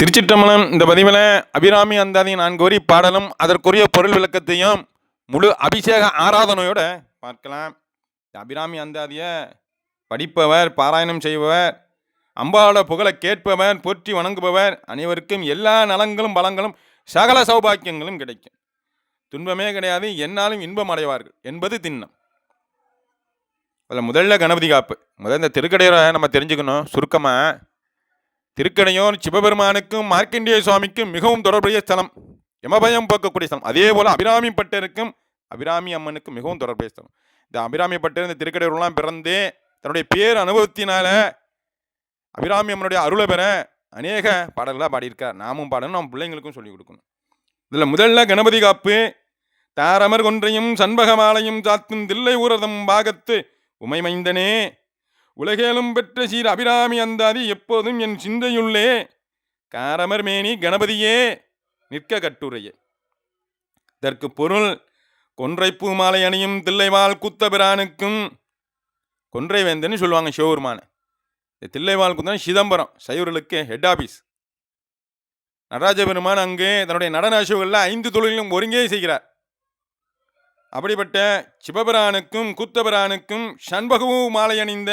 திருச்சிற்றம்பலம். இந்த பதிவில் அபிராமி அந்தாதியின் 4 வரி பாடலும் அதற்குரிய பொருள் விளக்கத்தையும் முழு அபிஷேக ஆராதனையோட பார்க்கலாம். அபிராமி அந்தாதியை படிப்பவர், பாராயணம் செய்பவர், அம்பாவோட புகழை கேட்பவர், போற்றி வணங்குபவர் அனைவருக்கும் எல்லா நலங்களும் பலங்களும் சகல சௌபாக்கியங்களும் கிடைக்கும். துன்பமே கிடையாது, என்னாலும் இன்பம் அடைவார்கள் என்பது திண்ணம். அதில் முதல்ல கணபதி காப்பு. இந்த திருக்கடையூரை நம்ம தெரிஞ்சுக்கணும். சுருக்கமாக, திருக்கடையூர் சிவபெருமானுக்கும் மார்க்கண்டேய சுவாமிக்கும் மிகவும் தொடர்புடைய ஸ்தலம், யமபயம் போக்கக்கூடிய ஸ்தலம். அதே போல் அபிராமி பட்டருக்கும் அபிராமி அம்மனுக்கும் மிகவும் தொடர்புடைய ஸ்தலம். இந்த அபிராமி பட்டர் இந்த திருக்கடையூர்லாம் பிறந்தே தன்னுடைய பேர் அனுபவத்தினால அபிராமி அம்மனுடைய அருளை பெற அநேக பாடல்களாக பாடியிருக்கார். நாமும் பாடணும், நம்ம பிள்ளைங்களுக்கும் சொல்லிக் கொடுக்கணும். இதில் முதல்ல கணபதி காப்பு. தாரமர் கொன்றையும் சண்பகமாலையும் சாத்தும் தில்லை ஊரதம் பாகத்து உமைமைந்தனே, உலகேலும் பெற்ற சீர் அபிராமி அந்தாதி எப்போதும் என் சிந்தையுள்ளே, காரமர் மேனி கணபதியே நிற்க கட்டுரையே. இதற்கு பொருள், கொன்றை பூ மாலை அணியும் தில்லைவாள் கூத்தபிரானுக்கும், கொன்றை வேந்தன்னு சொல்லுவாங்க சிவபெருமான. தில்லைவாள் கூத்தன் சிதம்பரம் சைவர்களுக்கு ஹெட் ஆபீஸ். நடராஜ பெருமான் அங்கே தன்னுடைய நடன அசைவுகளில் 5 தொழிலும் ஒருங்கே செய்கிறார். அப்படிப்பட்ட சிவபிரானுக்கும் கூத்தபிரானுக்கும் சண்பகு மாலை அணிந்த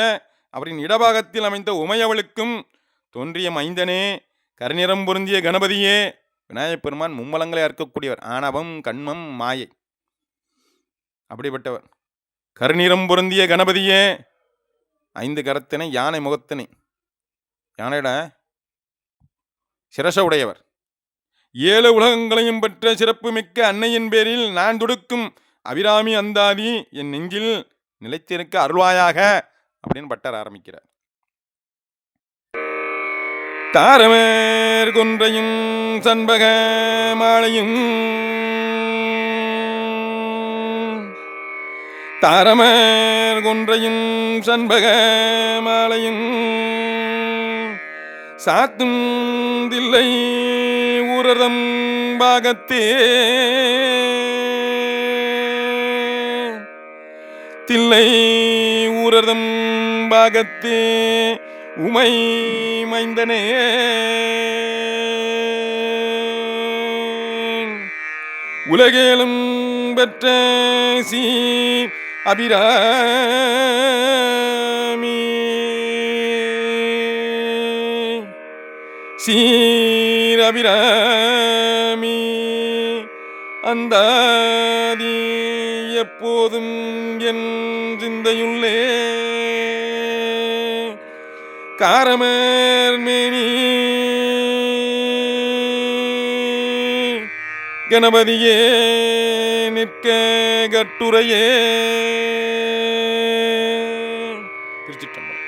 அவரின் இடபாகத்தில் அமைந்த உமையவளுக்கும் தோன்றிய மைந்தனே, கருநிறம் பொருந்திய கணபதியே. விநாயகப் பெருமான் மும்மலங்களை அறுக்கக்கூடியவர், ஆணவம் கண்மம் மாயை. அப்படிப்பட்டவர் கருநிறம் பொருந்திய கணபதியே. 5 கரத்தினை, யானை முகத்தினை, யானையிட சிரச உடையவர். 7 உலகங்களையும் பெற்ற சிறப்பு மிக்க அன்னையின் பேரில் நான் தொடுக்கும் அபிராமி அந்தாதி என் நெஞ்சில் நிலைத்திருக்க அருள்வாயாக அப்படின்னு பட்டர் ஆரம்பிக்கிறார். தாரமேர் கொன்றையும் சண்பக மாலையும், தாரமேர் கொன்றையும் சண்பக மாலையும் சாத்தும் தில்லை ஊரதம் பாகத்தே, தில்லை ஊரதம் பாகத்தே உமை மைந்தனே, உலகேலும் பெற்ற சீ அபிராமி, சீர் அபிராமி அந்தாதி எப்போதும் என் சிந்தையுள்ளே, காரமர் மேனி கணபதியே நிற்க கட்டுரையே. திருச்சிற்றம்பலம்.